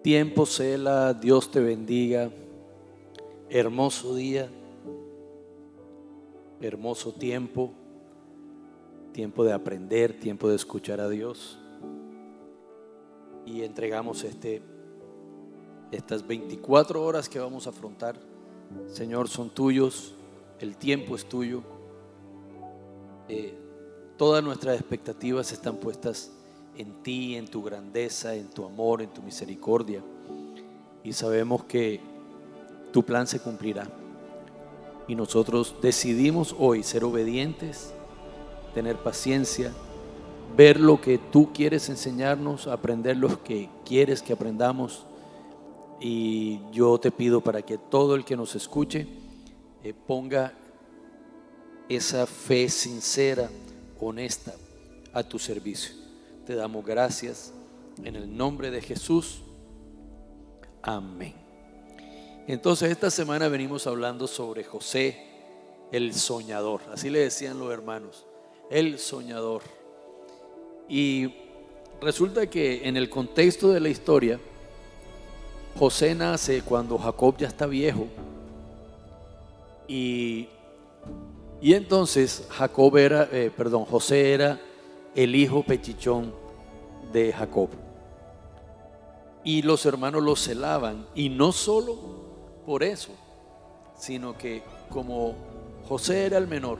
Tiempo, Cela, Dios te bendiga. Hermoso día, hermoso tiempo, tiempo de aprender, tiempo de escuchar a Dios. Y entregamos estas 24 horas que vamos a afrontar. Señor, son tuyos, el tiempo es tuyo. Todas nuestras expectativas están puestas en ti, en tu grandeza, en tu amor, en tu misericordia. Y sabemos que tu plan se cumplirá. Y nosotros decidimos hoy ser obedientes, tener paciencia, ver lo que tú quieres enseñarnos, aprender lo que quieres que aprendamos. Y yo te pido para que todo el que nos escuche ponga esa fe sincera, honesta a tu servicio. Te damos gracias en el nombre de Jesús. Amén. Entonces esta semana venimos hablando sobre José, el soñador. Así le decían los hermanos, el soñador. Y resulta que en el contexto de la historia, José nace cuando Jacob ya está viejo. Y entonces José era el hijo pechichón de Jacob. Y los hermanos lo celaban. Y no solo por eso, sino que como José era el menor,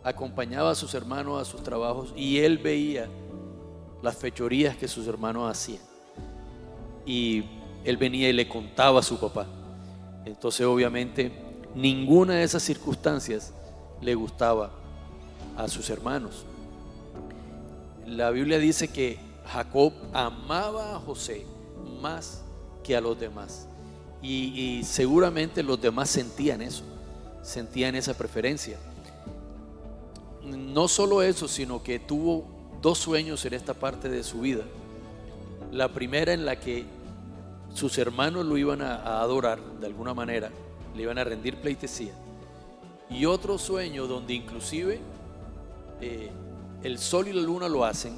acompañaba a sus hermanos a sus trabajos y él veía las fechorías que sus hermanos hacían. Y él venía y le contaba a su papá. Entonces obviamente ninguna de esas circunstancias le gustaba a sus hermanos. La Biblia dice que Jacob amaba a José más que a los demás. Y seguramente los demás sentían eso, sentían esa preferencia. No solo eso, sino que tuvo dos sueños en esta parte de su vida. La primera en la que sus hermanos lo iban a adorar de alguna manera, le iban a rendir pleitesía. Y otro sueño donde inclusive el sol y la luna lo hacen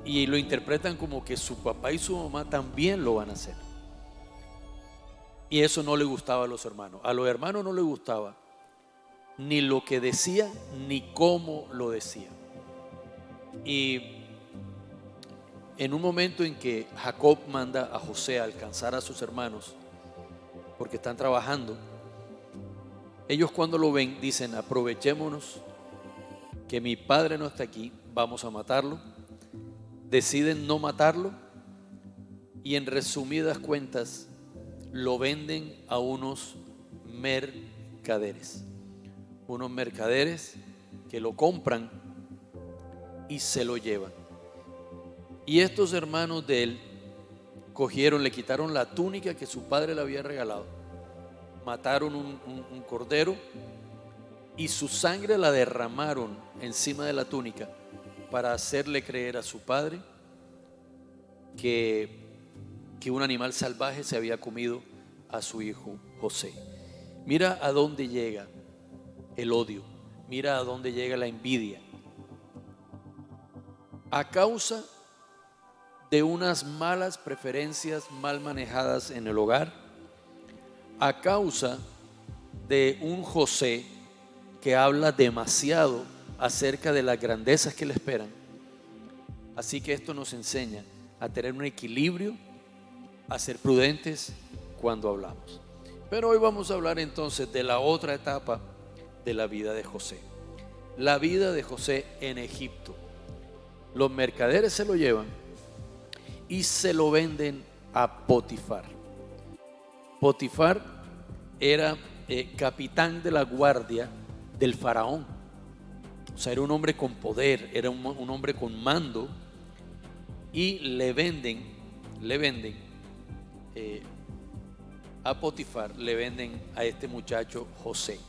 y lo interpretan como que su papá y su mamá también lo van a hacer. Y eso no le gustaba a los hermanos. A los hermanos no les gustaba ni lo que decía ni cómo lo decía. Y en un momento en que Jacob manda a José a alcanzar a sus hermanos porque están trabajando, ellos cuando lo ven dicen: aprovechémonos que mi padre no está aquí, vamos a matarlo. Deciden no matarlo y en resumidas cuentas lo venden a unos mercaderes que lo compran y se lo llevan. Y estos hermanos de él le quitaron la túnica que su padre le había regalado, mataron un cordero y su sangre la derramaron encima de la túnica para hacerle creer a su padre que un animal salvaje se había comido a su hijo José. Mira a dónde llega el odio, mira a dónde llega la envidia. A causa de unas malas preferencias mal manejadas en el hogar, a causa de un José que habla demasiado acerca de las grandezas que le esperan. Así que esto nos enseña a tener un equilibrio, a ser prudentes cuando hablamos. Pero hoy vamos a hablar entonces de la otra etapa de la vida de José. La vida de José en Egipto. Los mercaderes se lo llevan y se lo venden a Potifar. Potifar era capitán de la guardia del faraón. O sea, era un hombre con poder, era un hombre con mando. Y le venden a Potifar, le venden a este muchacho José.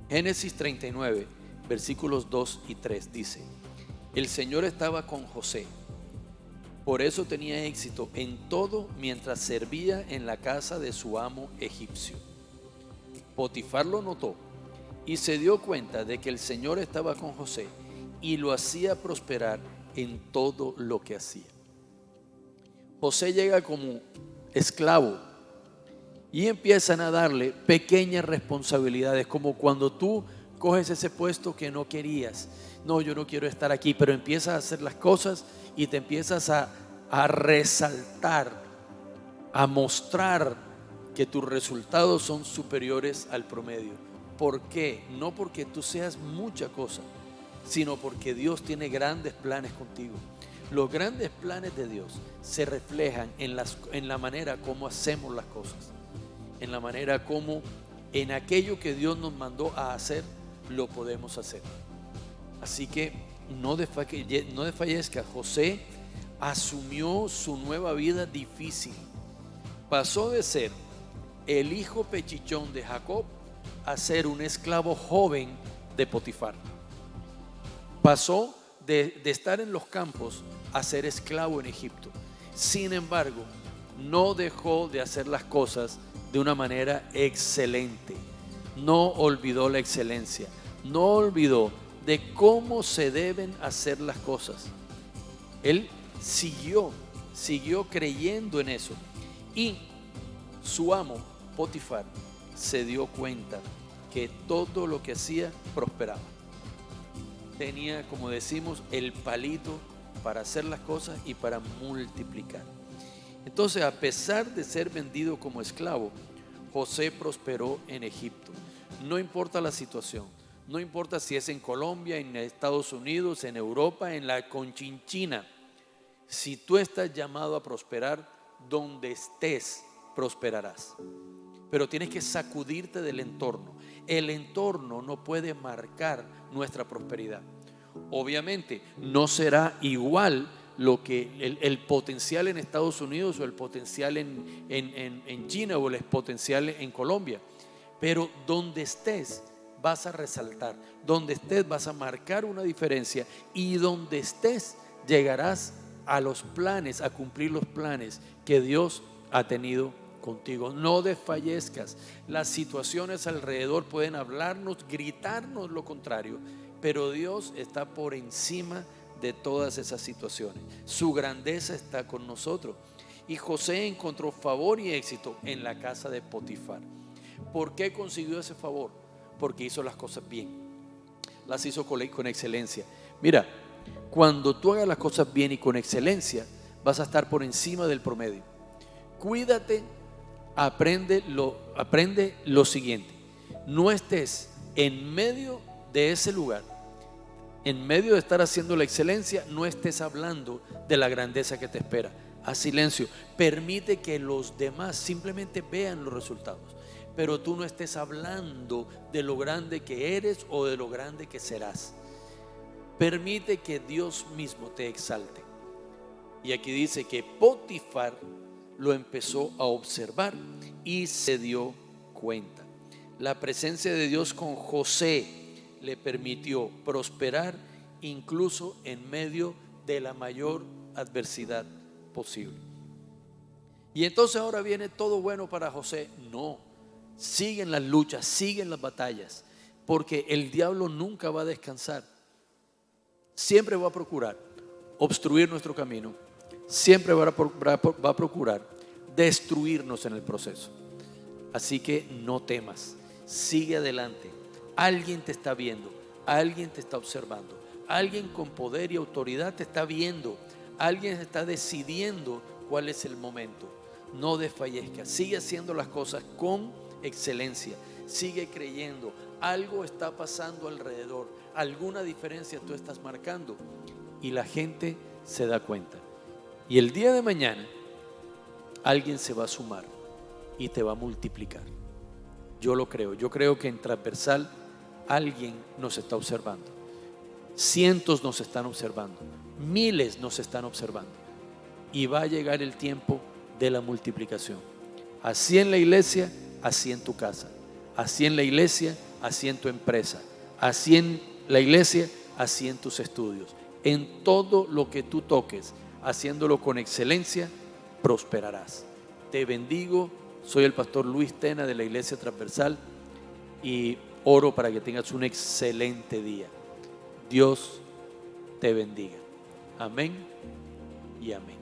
Génesis 39, versículos 2 y 3 dice: el Señor estaba con José, por eso tenía éxito en todo mientras servía en la casa de su amo egipcio. Potifar lo notó y se dio cuenta de que el Señor estaba con José y lo hacía prosperar en todo lo que hacía. José llega como esclavo y empiezan a darle pequeñas responsabilidades, como cuando tú coges ese puesto que no querías. No, yo no quiero estar aquí, pero empiezas a hacer las cosas y te empiezas a resaltar, a mostrar que tus resultados son superiores al promedio. ¿Por qué? No porque tú seas mucha cosa, sino porque Dios tiene grandes planes contigo. Los grandes planes de Dios se reflejan en la manera como hacemos las cosas, en la manera como en aquello que Dios nos mandó a hacer, lo podemos hacer. Así que no desfallezcas. José asumió su nueva vida difícil. Pasó de ser el hijo pechichón de Jacob a ser un esclavo joven de Potifar. Pasó de estar en los campos a ser esclavo en Egipto. Sin embargo, no dejó de hacer las cosas de una manera excelente. No olvidó la excelencia. No olvidó de cómo se deben hacer las cosas. Él siguió creyendo en eso. Y su amo, Potifar, se dio cuenta que todo lo que hacía prosperaba. Tenía, como decimos, el palito para hacer las cosas y para multiplicar. Entonces, a pesar de ser vendido como esclavo, José prosperó en Egipto. No importa la situación, no importa si es en Colombia, en Estados Unidos, en Europa, en la Conchinchina. Si tú estás llamado a prosperar, donde estés, prosperarás. Pero tienes que sacudirte del entorno. El entorno no puede marcar nuestra prosperidad. Obviamente no será igual lo que el potencial en Estados Unidos o el potencial en China o el potencial en Colombia. Pero donde estés vas a resaltar, donde estés vas a marcar una diferencia, y donde estés llegarás a los planes, a cumplir los planes que Dios ha tenido contigo. No desfallezcas. Las situaciones alrededor pueden hablarnos, gritarnos lo contrario, pero Dios está por encima de todas esas situaciones. Su grandeza está con nosotros. Y José encontró favor y éxito en la casa de Potifar. ¿Por qué consiguió ese favor? Porque hizo las cosas bien, las hizo con excelencia. Mira, cuando tú hagas las cosas bien y con excelencia, vas a estar por encima del promedio. Cuídate, aprende lo siguiente: no estés en medio de ese lugar, en medio de estar haciendo la excelencia, no estés hablando de la grandeza que te espera. Haz silencio, permite que los demás simplemente vean los resultados, pero tú no estés hablando de lo grande que eres o de lo grande que serás. Permite que Dios mismo te exalte. Y aquí dice que Potifar lo empezó a observar y se dio cuenta. La presencia de Dios con José le permitió prosperar incluso en medio de la mayor adversidad posible. Y entonces ahora viene todo bueno para José. No, siguen las luchas, siguen las batallas, porque el diablo nunca va a descansar. Siempre va a procurar obstruir nuestro camino, siempre va a procurar destruirnos en el proceso. Así que no temas, sigue adelante. Alguien te está viendo, alguien te está observando, alguien con poder y autoridad te está viendo, alguien está decidiendo cuál es el momento. No desfallezcas, sigue haciendo las cosas con excelencia, sigue creyendo. Algo está pasando alrededor, alguna diferencia tú estás marcando y la gente se da cuenta. Y el día de mañana alguien se va a sumar y te va a multiplicar. Yo lo creo. Yo creo que en Transversal alguien nos está observando. Cientos nos están observando. Miles nos están observando. Y va a llegar el tiempo de la multiplicación. Así en la iglesia, así en tu casa. Así en la iglesia, así en tu empresa. Así en la iglesia, así en tus estudios. En todo lo que tú toques, haciéndolo con excelencia, prosperarás. Te bendigo. Soy el pastor Luis Tena de la Iglesia Transversal y oro para que tengas un excelente día. Dios te bendiga. Amén y amén.